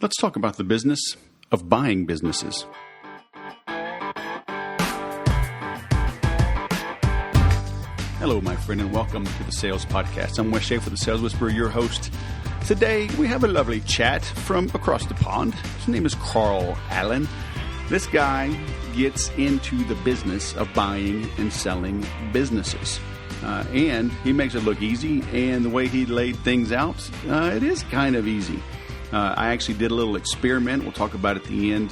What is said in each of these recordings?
Let's talk about the business of buying businesses. Hello, my friend, and welcome to the Sales Podcast. I'm Wes Schaefer, the Sales Whisperer, your host. Today, we have a lovely chat from across the pond. His name is Carl Allen. This guy gets into the business of buying and selling businesses. And he makes it look easy, and the way he laid things out, it is kind of easy. I actually did a little experiment. We'll talk about it at the end.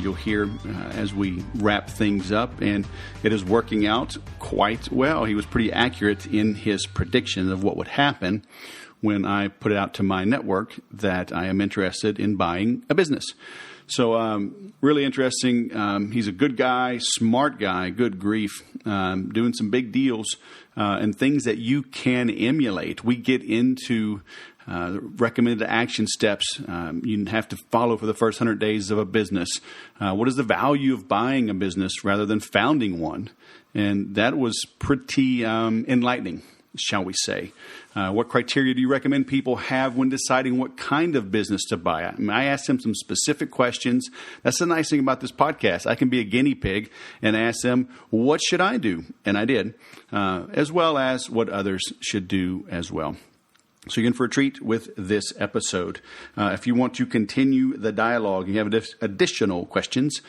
You'll hear as we wrap things up, and it is working out quite well. He was pretty accurate in his prediction of what would happen when I put it out to my network that I am interested in buying a business. So really interesting. He's a good guy, smart guy, good grief, doing some big deals and things that you can emulate. We get into recommended action steps you have to follow for the first 100 days of a business. What is the value of buying a business rather than founding one? And that was pretty enlightening, shall we say. What criteria do you recommend people have when deciding what kind of business to buy? I asked him some specific questions. That's the nice thing about this podcast. I can be a guinea pig and ask them, what should I do? And I did, as well as what others should do as well. So you're in for a treat with this episode. If you want to continue the dialogue, you have additional questions,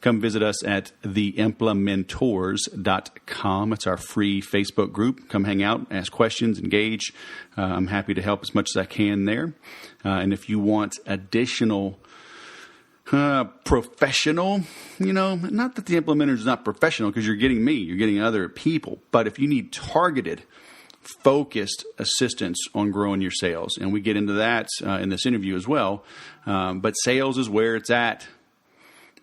come visit us at theimplementors.com. It's our free Facebook group. Come hang out, ask questions, engage. I'm happy to help as much as I can there. And if you want additional professional, not that the implementer is not professional because you're getting me, you're getting other people. But if you need targeted, focused assistance on growing your sales, and we get into that in this interview as well. But sales is where it's at.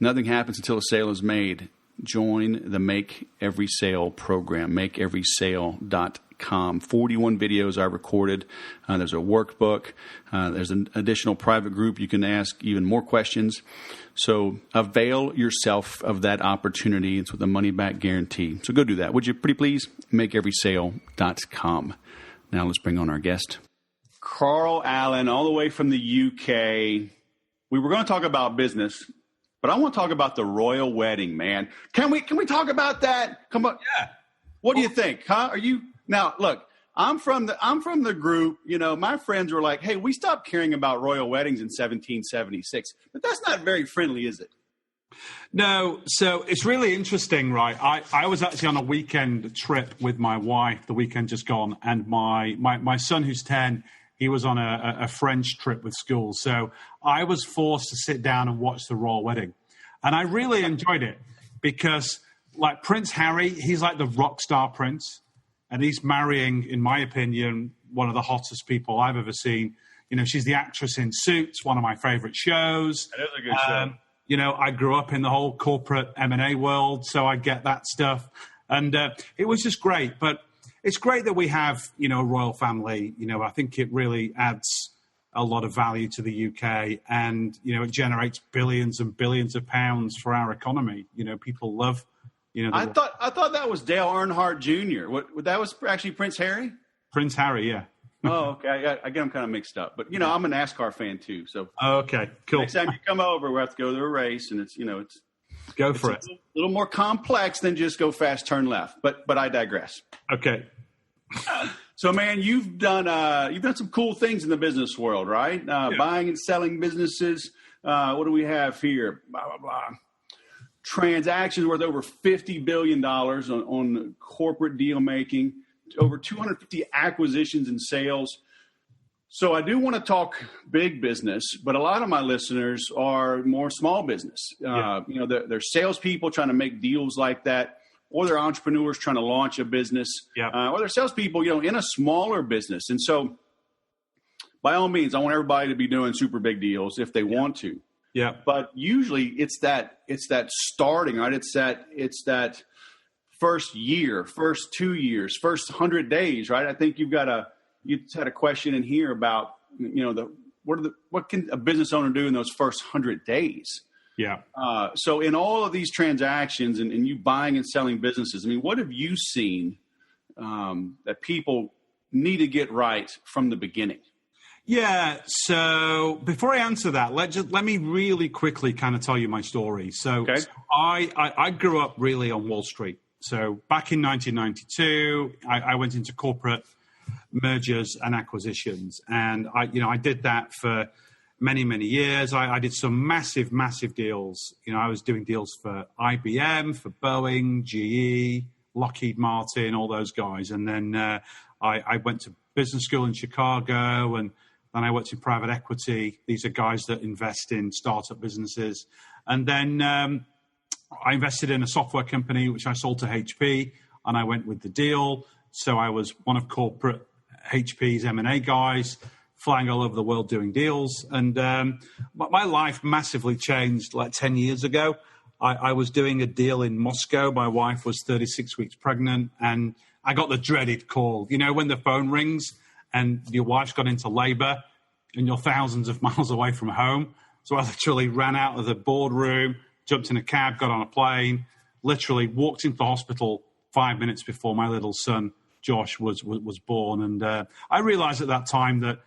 Nothing happens until a sale is made. Join the Make Every Sale program, makeeverysale.com. 41 videos I recorded. There's a workbook. There's an additional private group. You can ask even more questions. So avail yourself of that opportunity. It's with a money-back guarantee. So go do that. Would you pretty please? makeeverysale.com. Now let's bring on our guest. Carl Allen, all the way from the UK. We were going to talk about business, but I want to talk about the royal wedding, man. Can we talk about that? Come on. Yeah. What do you think? Huh? Are you now? Look, I'm from the group. My friends were like, "Hey, we stopped caring about royal weddings in 1776," but that's not very friendly, is it? No. So it's really interesting, right? I was actually on a weekend trip with my wife the weekend just gone, and my son who's 10. He was on a French trip with school. So I was forced to sit down and watch the royal wedding. And I really enjoyed it because, like Prince Harry, he's like the rock star prince. And he's marrying, in my opinion, one of the hottest people I've ever seen. She's the actress in Suits, one of my favorite shows. That is a good show. I grew up in the whole corporate M&A world, so I get that stuff. And it was just great. But it's great that we have, a royal family. I think it really adds a lot of value to the UK, and, it generates billions and billions of pounds for our economy. People love, I thought that was Dale Earnhardt Jr. That was actually Prince Harry? Prince Harry, yeah. Oh, okay. I get them kind of mixed up. But, I'm a NASCAR fan too. So okay, cool. Next time you come over, we'll have to go to a race, and it's go for it. A little more complex than just go fast, turn left. But I digress. Okay. So, man, you've done some cool things in the business world, right? Yeah. Buying and selling businesses. What do we have here? Blah, blah, blah. Transactions worth over $50 billion on corporate deal making, over 250 acquisitions and sales. So I do want to talk big business, but a lot of my listeners are more small business. They're salespeople trying to make deals like that, or they're entrepreneurs trying to launch a business, or they're salespeople, in a smaller business. And so by all means, I want everybody to be doing super big deals if they want to. Yeah. But usually it's that starting, right? It's that first year, first 2 years, first 100 days, right? I think you had a question in here about, what can a business owner do in those first 100 days? Yeah. So in all of these transactions and you buying and selling businesses, what have you seen that people need to get right from the beginning? Yeah. So before I answer that, let me really quickly kind of tell you my story. So, Okay. I grew up really on Wall Street. So back in 1992, I went into corporate mergers and acquisitions, and I did that for many, many years. I did some massive deals. I was doing deals for IBM, for Boeing, GE, Lockheed Martin, all those guys. And then I went to business school in Chicago, and then I worked in private equity. These are guys that invest in startup businesses. And then I invested in a software company, which I sold to HP, and I went with the deal. So I was one of corporate HP's M&A guys, flying all over the world doing deals. And but my life massively changed like 10 years ago. I was doing a deal in Moscow. My wife was 36 weeks pregnant, and I got the dreaded call. When the phone rings and your wife's gone into labor and you're thousands of miles away from home. So I literally ran out of the boardroom, jumped in a cab, got on a plane, literally walked into the hospital 5 minutes before my little son, Josh, was born. And I realized at that time that,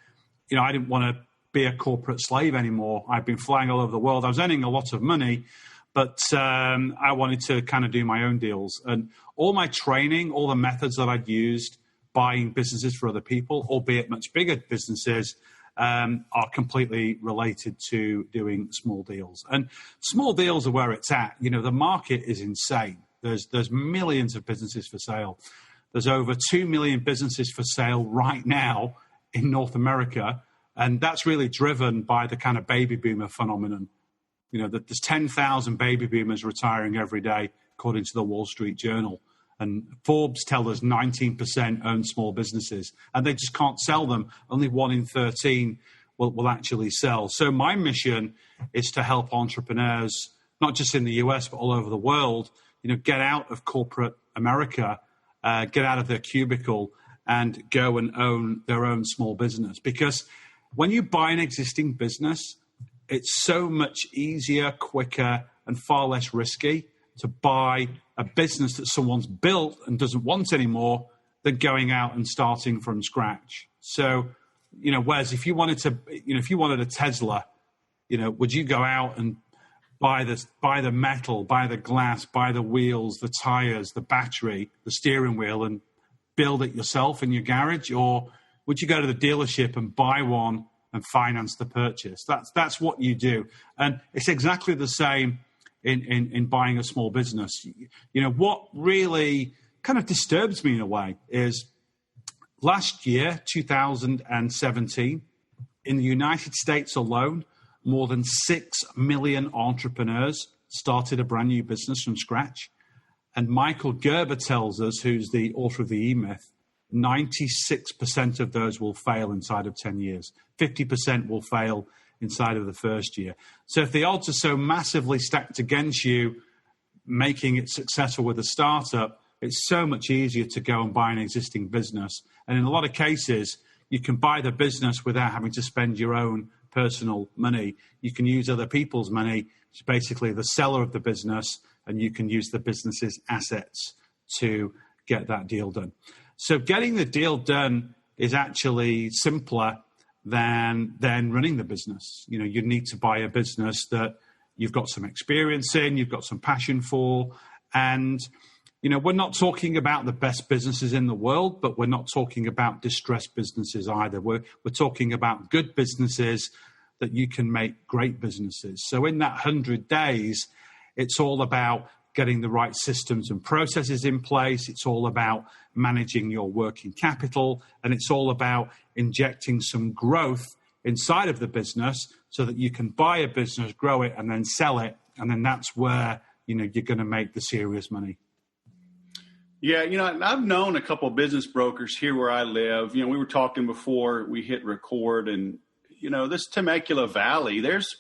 I didn't want to be a corporate slave anymore. I'd been flying all over the world. I was earning a lot of money, but I wanted to kind of do my own deals. And all my training, all the methods that I'd used buying businesses for other people, albeit much bigger businesses, are completely related to doing small deals. And small deals are where it's at. The market is insane. There's millions of businesses for sale. There's over 2 million businesses for sale right now in North America, and that's really driven by the kind of baby boomer phenomenon. That there's 10,000 baby boomers retiring every day, according to the Wall Street Journal. And Forbes tell us 19% own small businesses, and they just can't sell them. Only 1 in 13 will actually sell. So my mission is to help entrepreneurs, not just in the US, but all over the world, get out of corporate America, get out of their cubicle and go and own their own small business. Because when you buy an existing business, it's so much easier, quicker, and far less risky to buy a business that someone's built and doesn't want anymore than going out and starting from scratch. So, whereas if you wanted a Tesla, would you go out and buy the metal, buy the glass, buy the wheels, the tires, the battery, the steering wheel, and build it yourself in your garage? Or would you go to the dealership and buy one and finance the purchase? That's what you do. And it's exactly the same in buying a small business. What really kind of disturbs me in a way is last year, 2017, in the United States alone, more than 6 million entrepreneurs started a brand new business from scratch. And Michael Gerber tells us, who's the author of the E-Myth, 96% of those will fail inside of 10 years. 50% will fail inside of the first year. So if the odds are so massively stacked against you, making it successful with a startup, it's so much easier to go and buy an existing business. And in a lot of cases, you can buy the business without having to spend your own personal money. You can use other people's money. It's basically the seller of the business, and you can use the business's assets to get that deal done. So getting the deal done is actually simpler than running the business. You need to buy a business that you've got some experience in, you've got some passion for. And, we're not talking about the best businesses in the world, but we're not talking about distressed businesses either. We're talking about good businesses that you can make great businesses. So in that 100 days, it's all about getting the right systems and processes in place. It's all about managing your working capital, and it's all about injecting some growth inside of the business so that you can buy a business, grow it, and then sell it. And then that's where, you're going to make the serious money. Yeah, I've known a couple of business brokers here where I live. We were talking before we hit record, and, this Temecula Valley, there's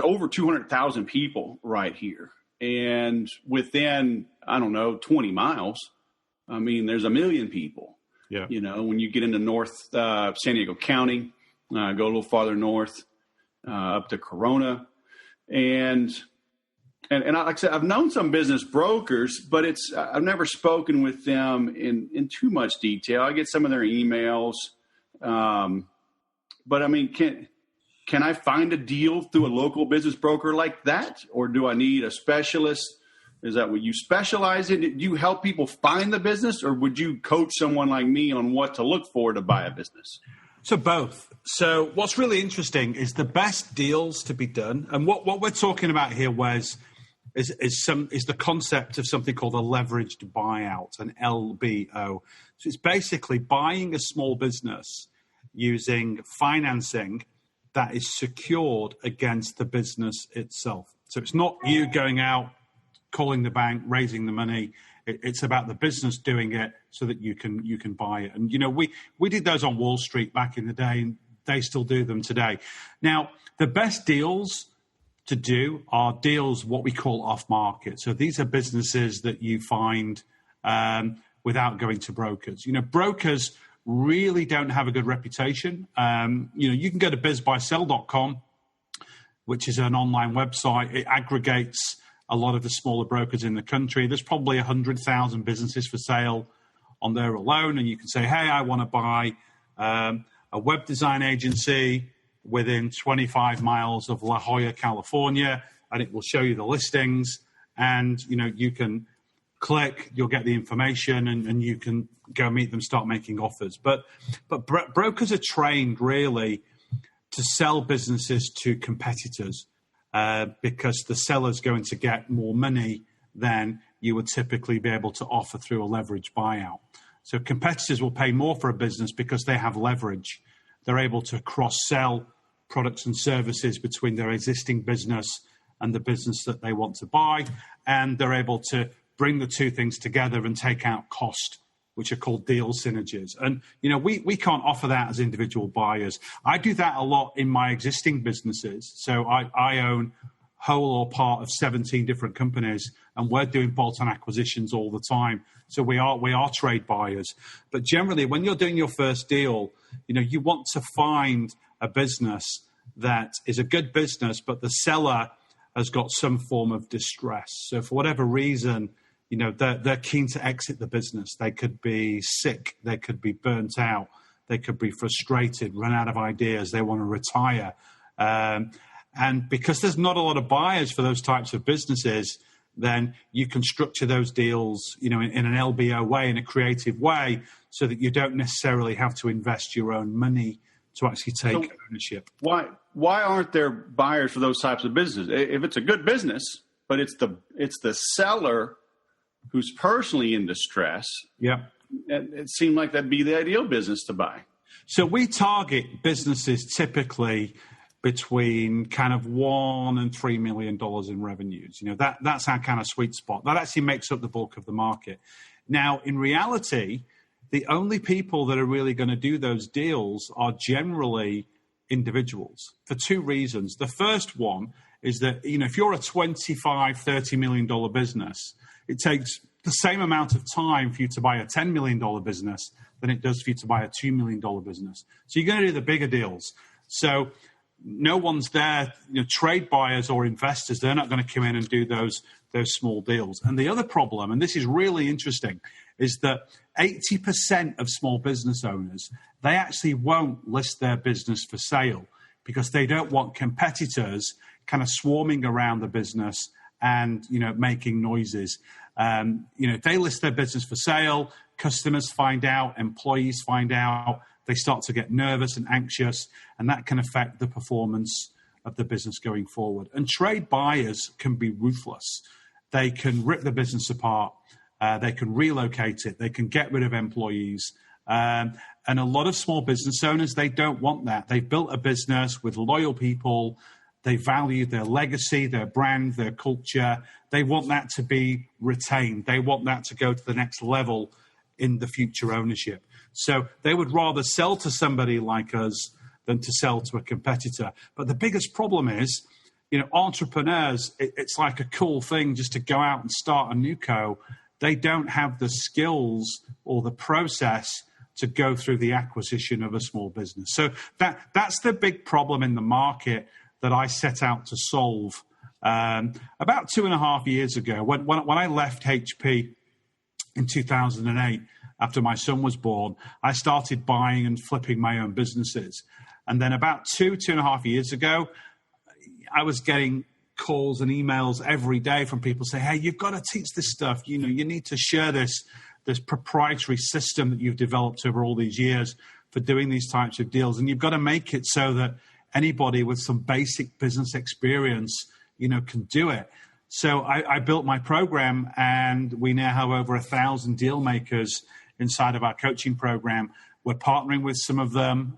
over 200,000 people right here. And within, 20 miles, there's 1 million people. Yeah. When you get into North San Diego County, go a little farther north, up to Corona. And like I said, I've known some business brokers, but I've never spoken with them in too much detail. I get some of their emails. But I mean, can I find a deal through a local business broker like that? Or do I need a specialist? Is that what you specialize in? Do you help people find the business, or would you coach someone like me on what to look for to buy a business? So both. So what's really interesting is the best deals to be done. And what we're talking about here, Wes, is the concept of something called a leveraged buyout, an LBO. So it's basically buying a small business using financing that is secured against the business itself. So it's not you going out, calling the bank, raising the money. It's about the business doing it so that you can buy it. And, we did those on Wall Street back in the day, and they still do them today. Now, the best deals to do are deals what we call off-market. So these are businesses that you find without going to brokers. Brokers really don't have a good reputation. You can go to bizbuysell.com, which is an online website. It aggregates a lot of the smaller brokers in the country. There's probably 100,000 businesses for sale on there alone. And you can say, hey, I want to buy a web design agency within 25 miles of La Jolla, California, and it will show you the listings. And, you can click, you'll get the information, and you can go meet them, start making offers. But brokers are trained really to sell businesses to competitors because the seller's going to get more money than you would typically be able to offer through a leverage buyout. So competitors will pay more for a business because they have leverage. They're able to cross-sell products and services between their existing business and the business that they want to buy, and they're able to bring the two things together and take out cost, which are called deal synergies. And, we can't offer that as individual buyers. I do that a lot in my existing businesses. So I own whole or part of 17 different companies, and we're doing bolt-on acquisitions all the time. So we are trade buyers. But generally, when you're doing your first deal, you want to find a business that is a good business, but the seller has got some form of distress. So for whatever reason, they're keen to exit the business. They could be sick. They could be burnt out. They could be frustrated, run out of ideas. They want to retire. And because there's not a lot of buyers for those types of businesses, then you can structure those deals, in an LBO way, in a creative way, so that you don't necessarily have to invest your own money to actually take ownership. Why aren't there buyers for those types of businesses? If it's a good business, but it's the seller who's personally in distress, yeah, it seemed like that'd be the ideal business to buy. So we target businesses typically between kind of $1 and $3 million in revenues. That's our kind of sweet spot. That actually makes up the bulk of the market. Now, in reality, the only people that are really going to do those deals are generally individuals for two reasons. The first one is that, if you're a $25, $30 million business, it takes the same amount of time for you to buy a $10 million business than it does for you to buy a $2 million business. So you're going to do the bigger deals. So no one's there, trade buyers or investors, they're not going to come in and do those small deals. And the other problem, and this is really interesting, is that 80% of small business owners, they actually won't list their business for sale because they don't want competitors kind of swarming around the business and, making noises. If they list their business for sale, customers find out, employees find out, they start to get nervous and anxious, and that can affect the performance of the business going forward. And trade buyers can be ruthless. They can rip the business apart. They can relocate it. They can get rid of employees. And a lot of small business owners, they don't want that. They've built a business with loyal people. They value their legacy, their brand, their culture. They want that to be retained. They want that to go to the next level in the future ownership. So they would rather sell to somebody like us than to sell to a competitor. But the biggest problem is, entrepreneurs, it's like a cool thing just to go out and start a new co. They don't have the skills or the process to go through the acquisition of a small business. So that's the big problem in the market that I set out to solve about 2.5 years ago. When I left HP in 2008, after my son was born, I started buying and flipping my own businesses. And then about 2.5 years ago, I was getting calls and emails every day from people saying, hey, you've got to teach this stuff. You need to share this proprietary system that you've developed over all these years for doing these types of deals. And you've got to make it so that anybody with some basic business experience, can do it. So I built my program, and we now have over 1,000 deal makers inside of our coaching program. We're partnering with some of them.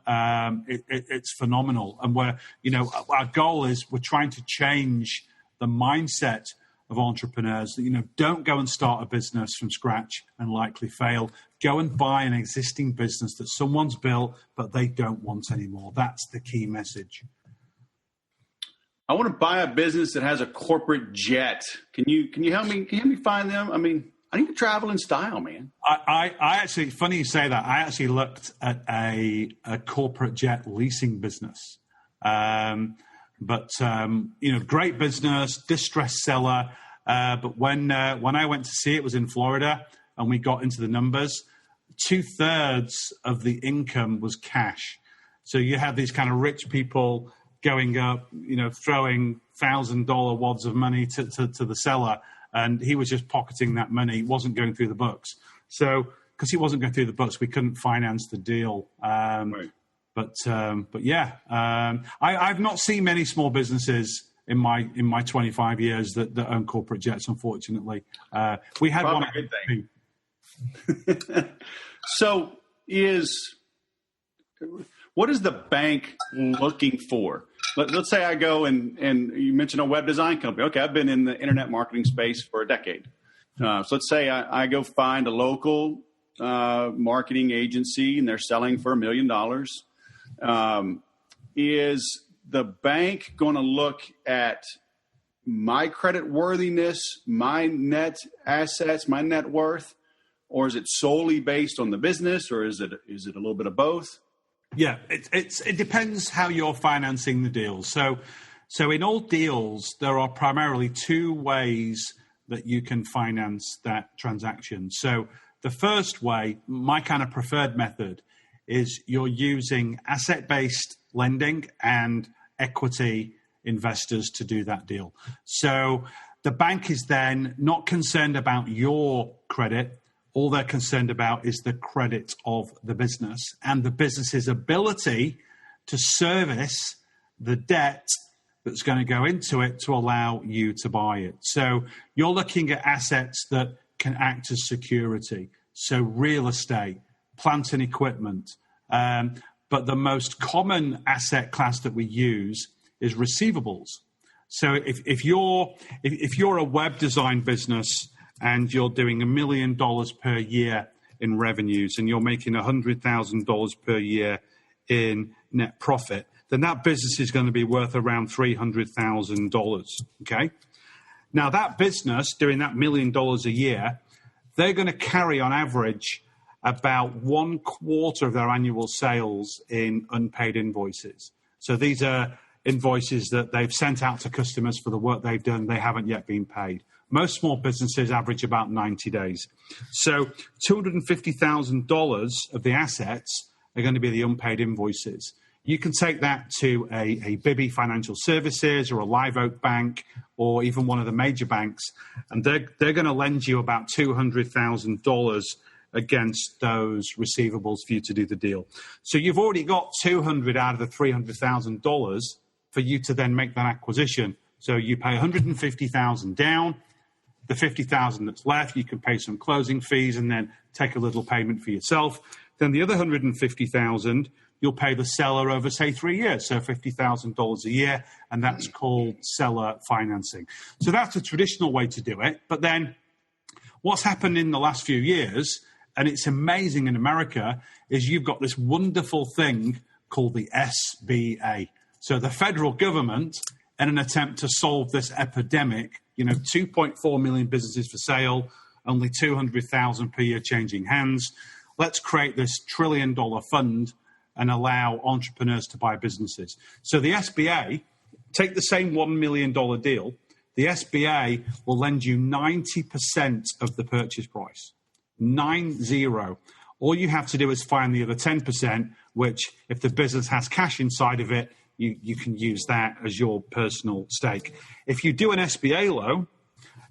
It's phenomenal. And our goal is we're trying to change the mindset of entrepreneurs that, don't go and start a business from scratch and likely fail. Go and buy an existing business that someone's built, but they don't want anymore. That's the key message. I want to buy a business that has a corporate jet. Can you help me? Can you help me find them? I mean, I need to travel in style, man. I actually, funny you say that. I actually looked at a corporate jet leasing business. Great business, distressed seller. But when I went to see it, was in Florida, and we got into the numbers, 2/3 of the income was cash. So you had these kind of rich people going up, throwing $1,000 wads of money to the seller, and he was just pocketing that money. It wasn't going through the books. So because he wasn't going through the books, we couldn't finance the deal. Right. But I've not seen many small businesses in my 25 years that own corporate jets. Unfortunately, we had probably one. A good thing. So what is the bank looking for? Let's say I go and you mentioned a web design company. Okay, I've been in the internet marketing space for a decade. So let's say I go find a local marketing agency, and they're selling for $1 million. Is the bank going to look at my credit worthiness, my net assets, my net worth, or is it solely based on the business, or is it a little bit of both? Yeah, it depends how you're financing the deals. So in all deals, there are primarily two ways that you can finance that transaction. So the first way, my kind of preferred method, is you're using asset-based lending and equity investors to do that deal. So the bank is then not concerned about your credit. All they're concerned about is the credit of the business and the business's ability to service the debt that's going to go into it to allow you to buy it. So you're looking at assets that can act as security. So real estate, plant and equipment. But the most common asset class that we use is receivables. So if you're a web design business and you're doing $1 million per year in revenues and you're making $100,000 per year in net profit, then that business is going to be worth around $300,000. Okay. Now that business doing that $1 million a year, they're going to carry on average about 1/4 of their annual sales in unpaid invoices. So these are invoices that they've sent out to customers for the work they've done. They haven't yet been paid. Most small businesses average about 90 days. So $250,000 of the assets are going to be the unpaid invoices. You can take that to a Bibby Financial Services or a Live Oak Bank or even one of the major banks, and they're going to lend you about $200,000 against those receivables for you to do the deal. So you've already got $200,000 out of the $300,000 for you to then make that acquisition. So you pay $150,000 down. The $50,000 that's left, you can pay some closing fees and then take a little payment for yourself. Then the other $150,000, you'll pay the seller over, say, 3 years, so $50,000 a year, and that's called seller financing. So that's a traditional way to do it. But then what's happened in the last few years, and it's amazing in America, is you've got this wonderful thing called the SBA. So the federal government, in an attempt to solve this epidemic, 2.4 million businesses for sale, only 200,000 per year changing hands. Let's create this $1 trillion fund and allow entrepreneurs to buy businesses. So the SBA, take the same $1 million deal, the SBA will lend you 90% of the purchase price, 90, All you have to do is find the other 10%, which if the business has cash inside of it, you can use that as your personal stake. If you do an SBA loan,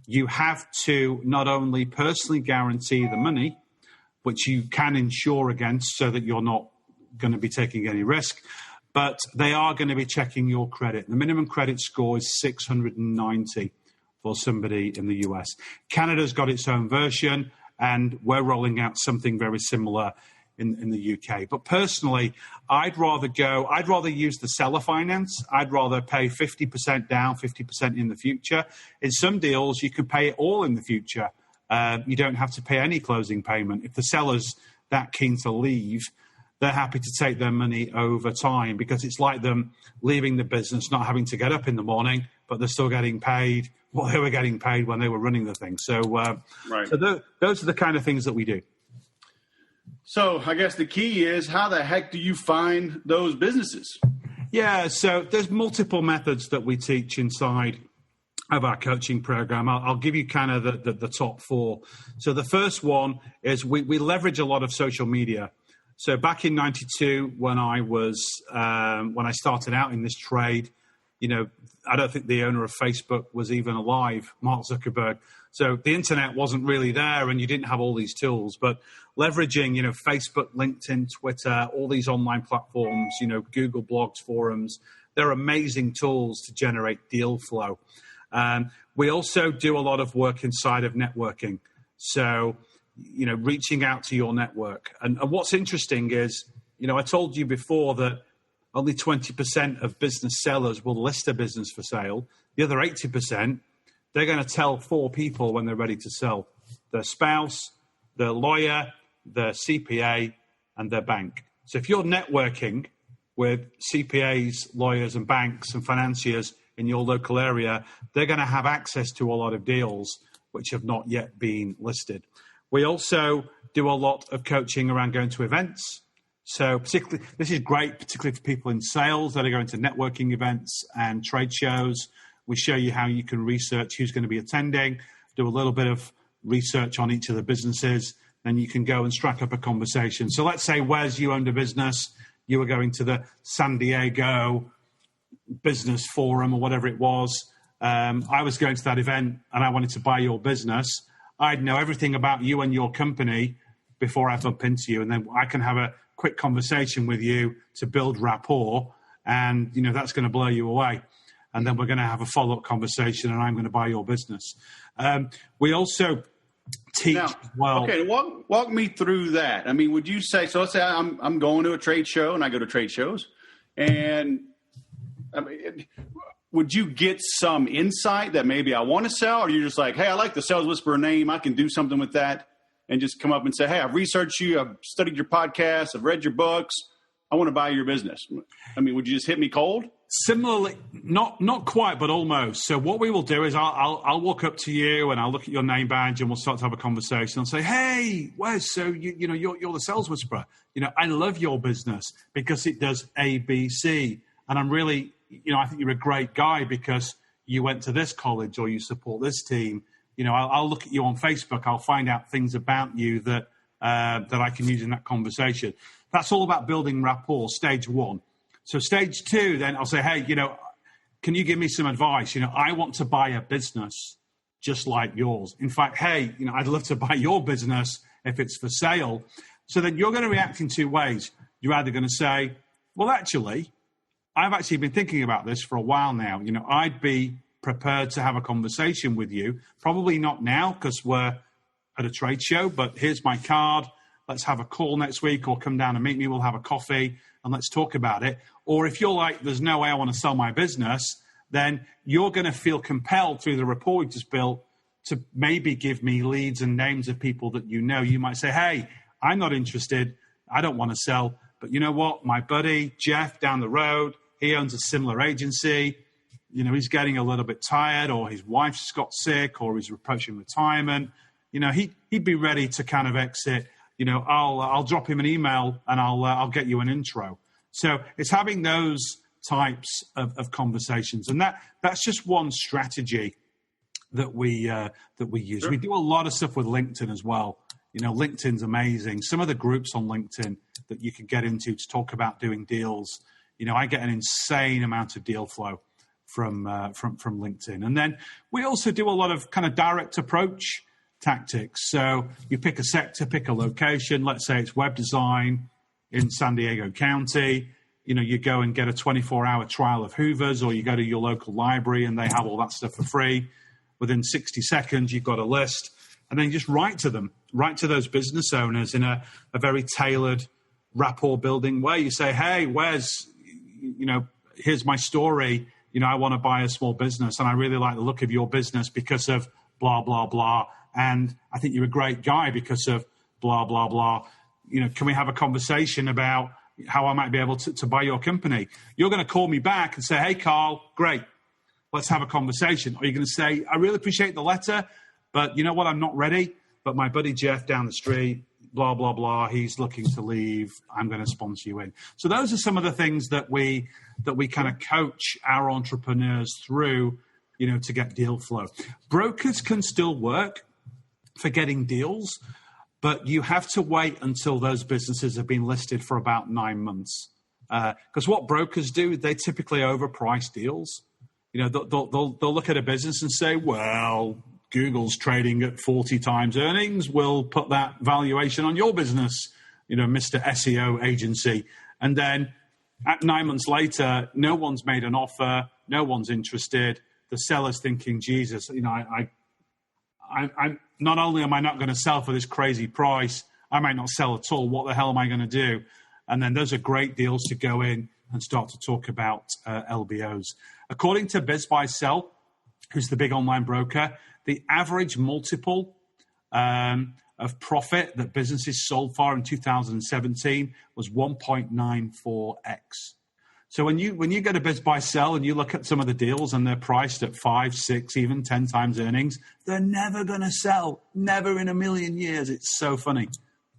you have to not only personally guarantee the money, which you can insure against so that you're not going to be taking any risk, but they are going to be checking your credit. The minimum credit score is 690 for somebody in the US. Canada's got its own version, and we're rolling out something very similar in the UK. But personally, I'd rather use the seller finance. I'd rather pay 50% down, 50% in the future. In some deals, you can pay it all in the future. You don't have to pay any closing payment. If the seller's that keen to leave, they're happy to take their money over time, because it's like them leaving the business, not having to get up in the morning, but they're still getting paid what they were getting paid when they were running the thing. So, those are the kind of things that we do. So I guess the key is, how the heck do you find those businesses? Yeah, so there's multiple methods that we teach inside of our coaching program. I'll give you kind of the top four. So the first one is we leverage a lot of social media. So back in '92, when I started out in this trade, I don't think the owner of Facebook was even alive, Mark Zuckerberg. So the internet wasn't really there, and you didn't have all these tools. But leveraging, Facebook, LinkedIn, Twitter, all these online platforms, Google blogs, forums, they're amazing tools to generate deal flow. We also do a lot of work inside of networking. So, reaching out to your network. And what's interesting is, I told you before that only 20% of business sellers will list a business for sale. The other 80%, they're going to tell 4 people when they're ready to sell: their spouse, their lawyer, their CPA, and their bank. So if you're networking with CPAs, lawyers, and banks and financiers in your local area, they're going to have access to a lot of deals which have not yet been listed. We also do a lot of coaching around going to events. So particularly, this is great, particularly for people in sales that are going to networking events and trade shows. We show you how you can research who's going to be attending, do a little bit of research on each of the businesses, then you can go and strike up a conversation. So let's say, Wes, you owned a business, you were going to the San Diego Business Forum or whatever it was. I was going to that event and I wanted to buy your business. I'd know everything about you and your company before I bump into you, and then I can have a quick conversation with you to build rapport, and that's going to blow you away. And then we're going to have a follow-up conversation, and I'm going to buy your business. We also teach now, as well. Okay, walk me through that. I mean, would you say, so let's say I'm going to a trade show, and I go to trade shows, and I mean, would you get some insight that maybe I want to sell, or you're just like, hey, I like the Sales Whisperer name, I can do something with that, and just come up and say, hey, I've researched you, I've studied your podcast, I've read your books, I want to buy your business? I mean, would you just hit me cold? Similarly, not quite, but almost. So what we will do is I'll walk up to you and I'll look at your name badge and we'll start to have a conversation. I'll say, hey, Wes, so you're the Sales Whisperer. I love your business because it does A, B, C, and I'm really, I think you're a great guy because you went to this college or you support this team. I'll look at you on Facebook. I'll find out things about you that I can use in that conversation. That's all about building rapport, stage one. So stage two, then I'll say, hey, can you give me some advice? I want to buy a business just like yours. In fact, hey, I'd love to buy your business if it's for sale. So then you're going to react in two ways. You're either going to say, well, actually, I've actually been thinking about this for a while now. I'd be prepared to have a conversation with you. Probably not now because we're at a trade show, but here's my card. Let's have a call next week or come down and meet me. We'll have a coffee and let's talk about it. Or if you're like, there's no way I want to sell my business, then you're going to feel compelled through the rapport we just built to maybe give me leads and names of people that you know. You might say, hey, I'm not interested. I don't want to sell. But you know what? My buddy, Jeff, down the road, he owns a similar agency. He's getting a little bit tired, or his wife's got sick, or he's approaching retirement. He'd be ready to kind of exit. I'll drop him an email and I'll get you an intro. So it's having those types of conversations, and that's just one strategy that we use. Sure. We do a lot of stuff with LinkedIn as well. LinkedIn's amazing. Some of the groups on LinkedIn that you can get into to talk about doing deals, I get an insane amount of deal flow from LinkedIn. And then we also do a lot of kind of direct approach tactics. So you pick a sector, pick a location. Let's say it's web design in San Diego County. You go and get a 24-hour trial of Hoover's, or you go to your local library and they have all that stuff for free. Within 60 seconds, you've got a list. And then you just write to them, write to those business owners in a very tailored rapport building way. You say, hey, here's my story. I want to buy a small business and I really like the look of your business because of blah, blah, blah. And I think you're a great guy because of blah, blah, blah. Can we have a conversation about how I might be able to buy your company? You're going to call me back and say, hey, Carl, great. Let's have a conversation. Or you're going to say, I really appreciate the letter, but you know what? I'm not ready. But my buddy Jeff down the street, blah, blah, blah, he's looking to leave. I'm going to sponsor you in. So those are some of the things that we kind of coach our entrepreneurs through, to get deal flow. Brokers can still work for getting deals, but you have to wait until those businesses have been listed for about 9 months. Because what brokers do, they typically overprice deals. They'll look at a business and say, well, Google's trading at 40 times earnings. We'll put that valuation on your business, Mr. SEO agency. And then at 9 months later, no one's made an offer. No one's interested. The seller's thinking, Jesus, I'm not only am I not going to sell for this crazy price, I might not sell at all. What the hell am I going to do? And then those are great deals to go in and start to talk about LBOs. According to Biz Buy Sell, who's the big online broker, the average multiple of profit that businesses sold for in 2017 was 1.94x. So when you go to Biz Buy Sell and you look at some of the deals and they're priced at 5, 6, even 10 times earnings, they're never going to sell. Never in a million years. It's so funny.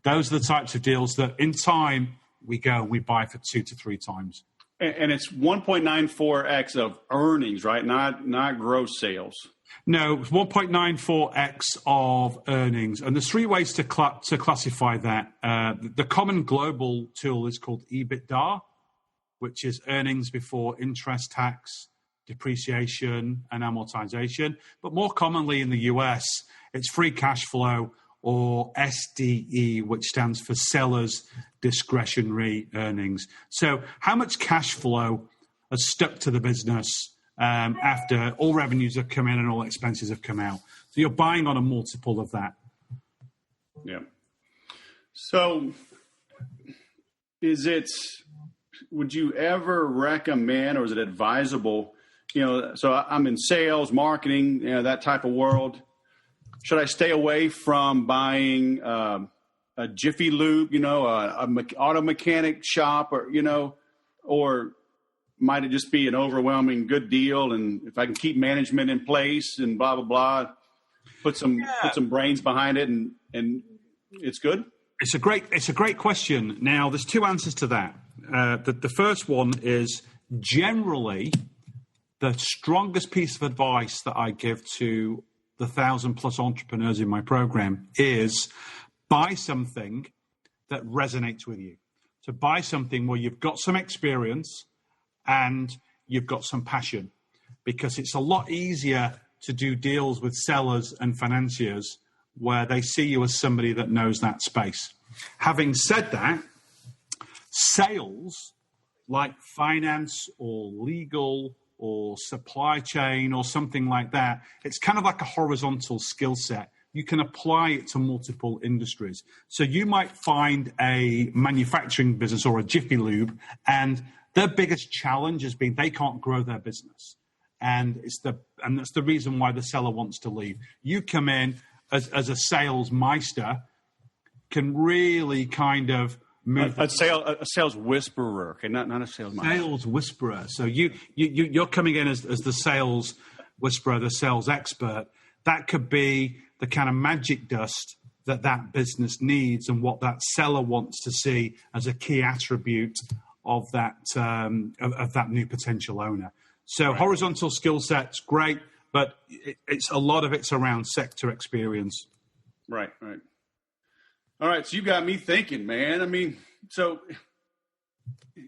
Those are the types of deals that in time we go and we buy for 2 to 3 times. And it's 1.94x of earnings, right? Not gross sales. No, 1.94x of earnings. And there's 3 ways to classify that. The common global tool is called EBITDA, which is earnings before interest, tax, depreciation, and amortization. But more commonly in the US, it's free cash flow, or SDE, which stands for seller's discretionary earnings. So how much cash flow has stuck to the business after all revenues have come in and all expenses have come out? So you're buying on a multiple of that. Yeah. So would you ever recommend, or is it advisable, so I'm in sales, marketing, that type of world. Should I stay away from buying a Jiffy Lube, a auto mechanic shop, or might it just be an overwhelming good deal? And if I can keep management in place and blah, blah, blah, put some brains behind it and it's good? It's a great question. Now, there's 2 answers to that. The first one is generally the strongest piece of advice that I give to the 1,000+ entrepreneurs in my program is buy something that resonates with you. So buy something where you've got some experience and you've got some passion, because it's a lot easier to do deals with sellers and financiers where they see you as somebody that knows that space. Having said that, sales like finance or legal or supply chain or something like that, it's kind of like a horizontal skill set. You can apply it to multiple industries. So you might find a manufacturing business or a Jiffy Lube, and their biggest challenge has been they can't grow their business. And that's the reason why the seller wants to leave. You come in as a sales meister, can really kind of move. A sales whisperer, okay, not a sales meister. Sales whisperer. So you're coming in as the sales whisperer, the sales expert. That could be the kind of magic dust that business needs and what that seller wants to see as a key attribute of that new potential owner. So right. Horizontal skill sets, great, but it's a lot of it's around sector experience. Right. All right, so you got me thinking, man. I mean, so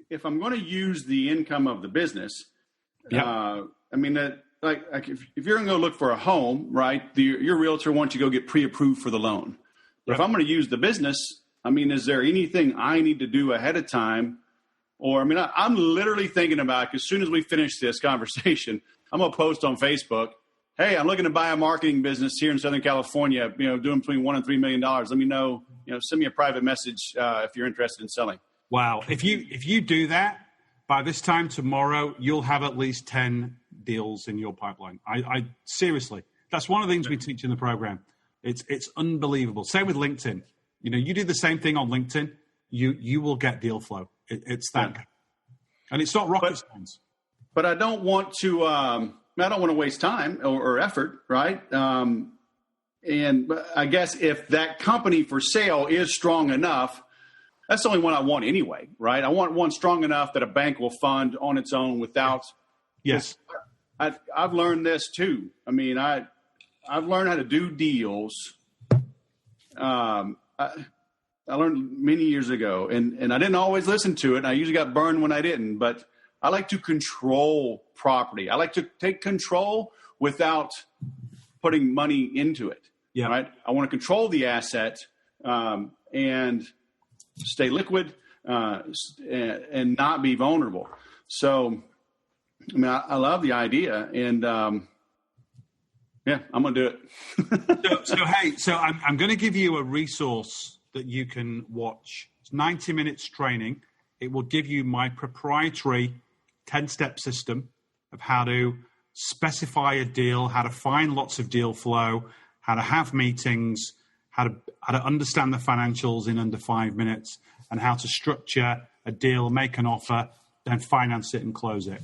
if I'm going to use the income of the business, I mean, that like if you're going to go look for a home, right, your realtor wants you to go get pre-approved for the loan. But if I'm going to use the business, I mean, is there anything I need to do ahead of time? Or, I mean, I'm literally thinking about, as soon as we finish this conversation, I'm going to post on Facebook, hey, I'm looking to buy a marketing business here in Southern California, doing between $1 and $3 million. Let me know, send me a private message if you're interested in selling. Wow. If you do that, by this time tomorrow, you'll have at least 10 deals in your pipeline. I seriously, that's one of the things we teach in the program. It's unbelievable. Same with LinkedIn. You do the same thing on LinkedIn, you will get deal flow. It's that good. And it's not rocket science. But I don't want to waste time or effort, right? And I guess if that company for sale is strong enough, that's the only one I want anyway, right? I want one strong enough that a bank will fund on its own without. Yes. I've learned this too. I mean, I've learned how to do deals. I learned many years ago, and I didn't always listen to it. And I usually got burned when I didn't, but I like to control property. I like to take control without putting money into it. Yeah. Right. I want to control the asset and stay liquid and not be vulnerable. So, I mean, I love the idea, and I'm going to do it. So I'm going to give you a resource that you can watch. It's 90 minutes training. It will give you my proprietary 10-step system of how to specify a deal, how to find lots of deal flow, how to have meetings, how to understand the financials in under 5 minutes, and how to structure a deal, make an offer, then finance it and close it.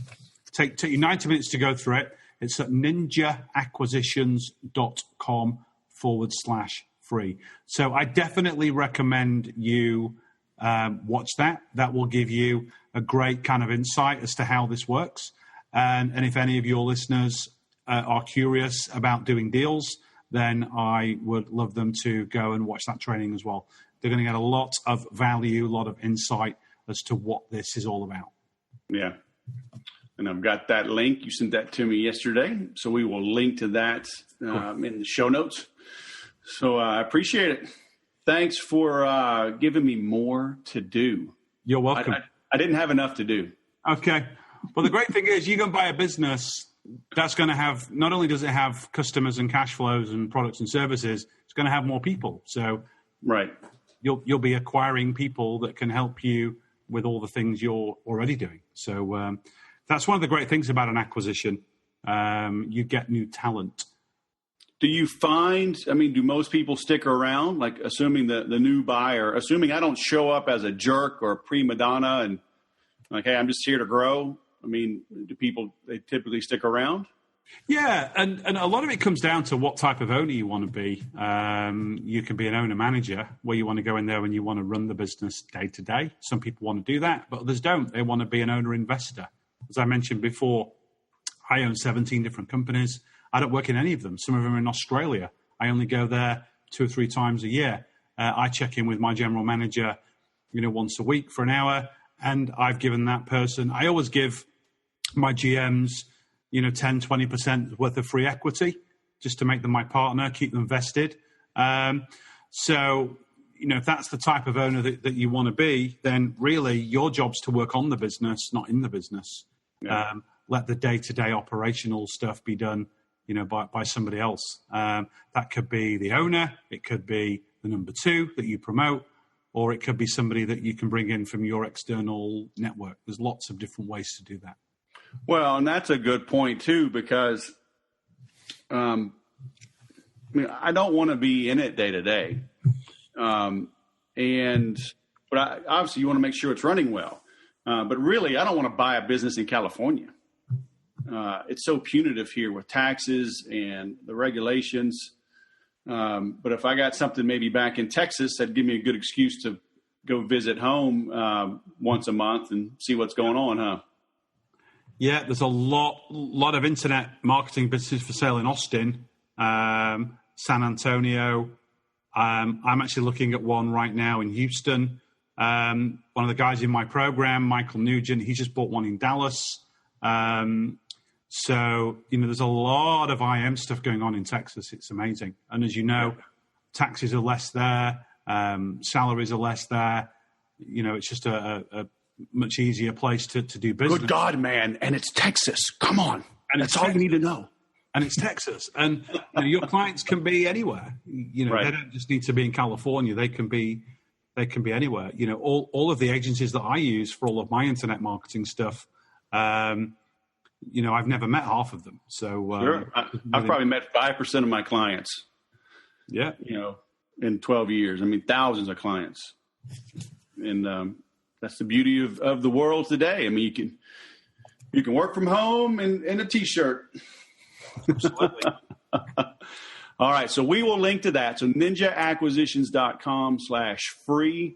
Take you 90 minutes to go through it. It's at ninjaacquisitions.com/free. So I definitely recommend you watch that. That will give you a great kind of insight as to how this works. And if any of your listeners are curious about doing deals, then I would love them to go and watch that training as well. They're going to get a lot of value, a lot of insight as to what this is all about. Yeah. And I've got that link. You sent that to me yesterday. So we will link to that in the show notes. So I appreciate it. Thanks for giving me more to do. You're welcome. I didn't have enough to do. Okay. Well, the great thing is you can buy a business that's going to have, not only does it have customers and cash flows and products and services, it's going to have more people. So right, you'll be acquiring people that can help you with all the things you're already doing. So that's one of the great things about an acquisition. You get new talent. Do you find, I mean, do most people stick around, like assuming the new buyer, assuming I don't show up as a jerk or a prima donna and like, hey, I'm just here to grow? I mean, do people, they typically stick around? Yeah, and a lot of it comes down to what type of owner you want to be. You can be an owner-manager where you want to go in there and you want to run the business day to day. Some people want to do that, but others don't. They want to be an owner-investor. As I mentioned before, I own 17 different companies. I don't work in any of them. Some of them are in Australia. I only go there 2 or 3 times a year. I check in with my general manager, once a week for an hour, and I've given that person, I always give my GMs, 10, 20% worth of free equity just to make them my partner, keep them vested. So, if that's the type of owner that you want to be, then really your job's to work on the business, not in the business. Yeah. Let the day-to-day operational stuff be done, by somebody else. That could be the owner. It could be the number 2 that you promote, or it could be somebody that you can bring in from your external network. There's lots of different ways to do that. Well, and that's a good point too, because I don't want to be in it day to day. But obviously you want to make sure it's running well. But really, I don't want to buy a business in California. It's so punitive here with taxes and the regulations. But if I got something maybe back in Texas, that'd give me a good excuse to go visit home once a month and see what's going on, huh? Yeah, there's a lot of internet marketing businesses for sale in Austin, San Antonio, I'm actually looking at one right now in Houston. One of the guys in my program, Michael Nugent, he just bought one in Dallas. So, there's a lot of IM stuff going on in Texas. It's amazing. And as you know, taxes are less there. Salaries are less there. It's just a much easier place to do business. Good God, man. And it's Texas. Come on. And that's all you need to know. And it's Texas. And your clients can be anywhere. They don't just need to be in California. They can be anywhere. All of the agencies that I use for all of my internet marketing stuff, I've never met half of them. So sure. I've probably met 5% of my clients. Yeah. In 12 years. I mean, thousands of clients. And that's the beauty of the world today. I mean, you can work from home in a T-shirt. Absolutely. All right. So we will link to that. So ninjaacquisitions.com/free.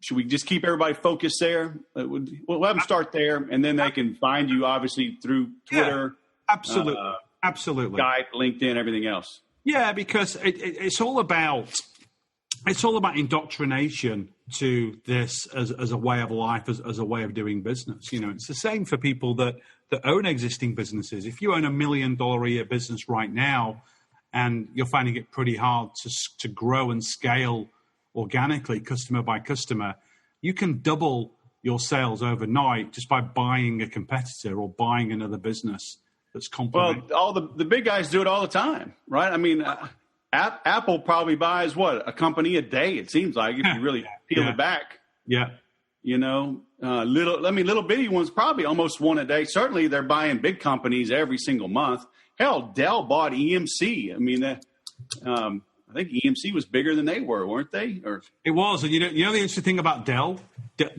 Should we just keep everybody focused there? We'll have them start there, and then they can find you, obviously, through Twitter. Yeah, absolutely. Skype, LinkedIn, everything else. Yeah, because it's all about indoctrination to this as a way of life, as a way of doing business. It's the same for people that own existing businesses. If you own $1 million a year business right now, and you're finding it pretty hard to grow and scale organically, customer by customer, you can double your sales overnight just by buying a competitor or buying another business that's complementary. Well, all the big guys do it all the time, right? I mean, Apple probably buys a company a day. It seems like, if you really peel it back. Yeah. Little bitty ones probably almost one a day. Certainly, they're buying big companies every single month. Hell, Dell bought EMC. I mean, I think EMC was bigger than they were, weren't they? Or it was. And the interesting thing about Dell,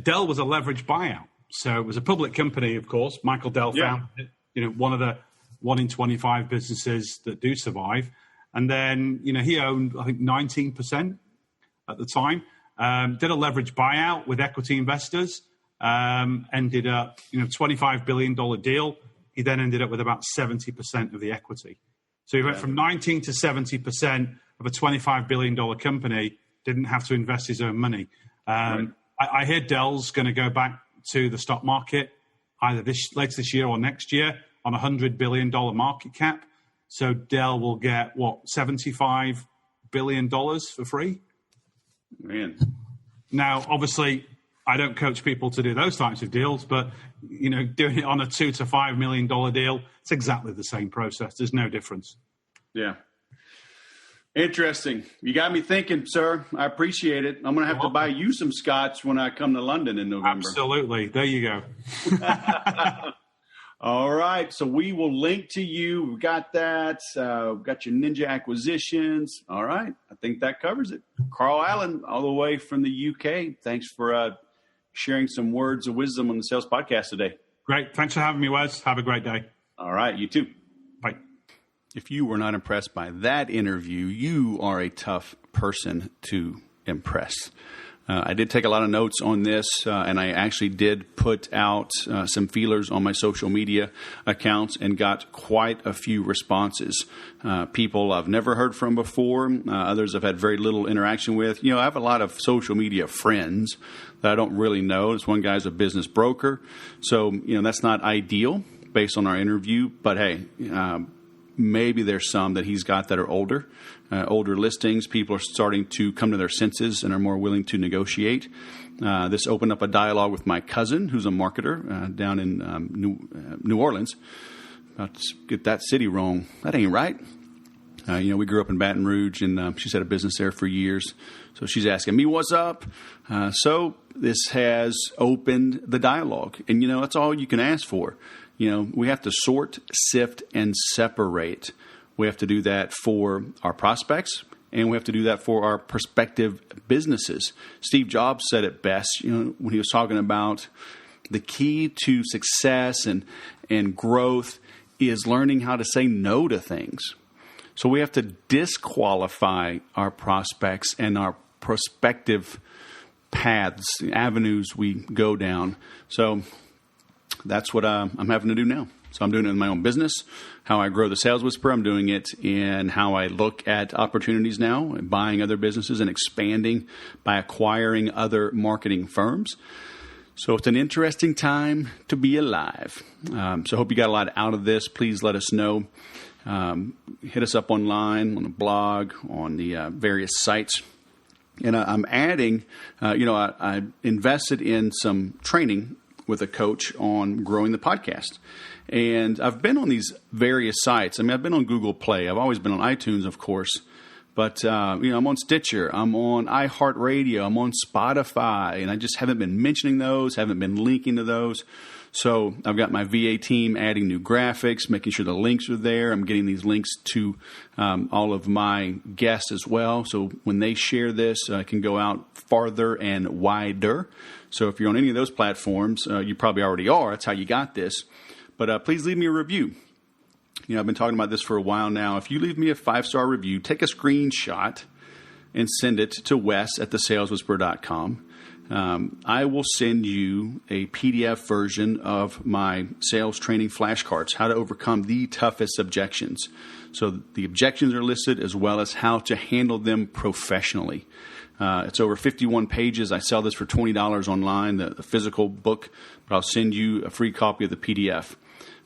Dell was a leveraged buyout. So it was a public company, of course. Michael Dell founded it. One of the 1 in 25 businesses that do survive. And then, he owned, I think, 19% at the time. Did a leveraged buyout with equity investors. Ended up, $25 billion deal. He then ended up with about 70% of the equity. So he went from 19 to 70% of a $25 billion company, didn't have to invest his own money. I hear Dell's going to go back to the stock market either later this year or next year on a $100 billion market cap. So Dell will get, $75 billion for free? Man. Now, obviously, I don't coach people to do those types of deals, but, doing it on a $2 to $5 million deal, it's exactly the same process. There's no difference. Yeah. Interesting. You got me thinking, sir. I appreciate it. I'm going to have to buy you some scotch when I come to London in November. Absolutely. There you go. All right. So we will link to you. We've got that. We've got your Ninja Acquisitions. All right. I think that covers it. Carl Allen, all the way from the UK. Thanks for sharing some words of wisdom on the Sales Podcast today. Great. Thanks for having me, Wes. Have a great day. All right. You too. Bye. If you were not impressed by that interview, you are a tough person to impress. I did take a lot of notes on this, and I actually did put out some feelers on my social media accounts and got quite a few responses. People I've never heard from before, others I've had very little interaction with. I have a lot of social media friends that I don't really know. This one guy's a business broker, so that's not ideal based on our interview. But hey, maybe there's some that he's got that are older listings. People are starting to come to their senses and are more willing to negotiate. This opened up a dialogue with my cousin, who's a marketer down in New Orleans. About to get that city wrong. That ain't right. We grew up in Baton Rouge, and she's had a business there for years. So she's asking me what's up. So this has opened the dialogue. And, that's all you can ask for. We have to sort, sift, and separate. We have to do that for our prospects, and we have to do that for our prospective businesses. Steve Jobs said it best, when he was talking about the key to success and growth is learning how to say no to things. So we have to disqualify our prospects and our prospective paths, the avenues we go down. So that's what I'm having to do now. So I'm doing it in my own business, how I grow the Sales Whisperer. I'm doing it in how I look at opportunities now, and buying other businesses and expanding by acquiring other marketing firms. So it's an interesting time to be alive. So I hope you got a lot out of this. Please let us know. Hit us up online, on the blog, on the various sites. And I'm adding, I invested in some training with a coach on growing the podcast. And I've been on these various sites. I mean, I've been on Google Play. I've always been on iTunes, of course. But, I'm on Stitcher. I'm on iHeartRadio. I'm on Spotify. And I just haven't been mentioning those, haven't been linking to those. So I've got my VA team adding new graphics, making sure the links are there. I'm getting these links to all of my guests as well. So when they share this, it can go out farther and wider. So if you're on any of those platforms, you probably already are. That's how you got this. But please leave me a review. I've been talking about this for a while now. If you leave me a 5-star review, take a screenshot and send it to wes@thesaleswhisperer.com. I will send you a PDF version of my sales training flashcards, how to overcome the toughest objections. So the objections are listed as well as how to handle them professionally. It's over 51 pages. I sell this for $20 online, the physical book, but I'll send you a free copy of the PDF.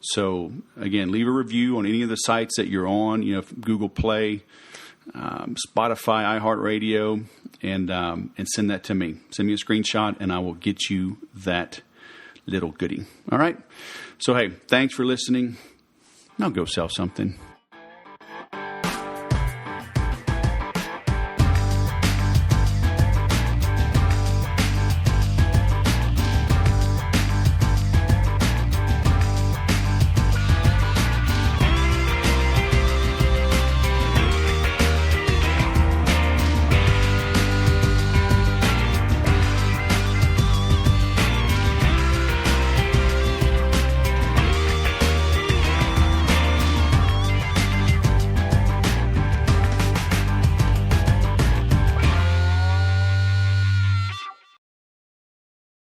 So again, leave a review on any of the sites that you're on, Google Play, Spotify, iHeartRadio, and send that to me. Send me a screenshot, and I will get you that little goodie. All right? So, hey, thanks for listening. Now go sell something.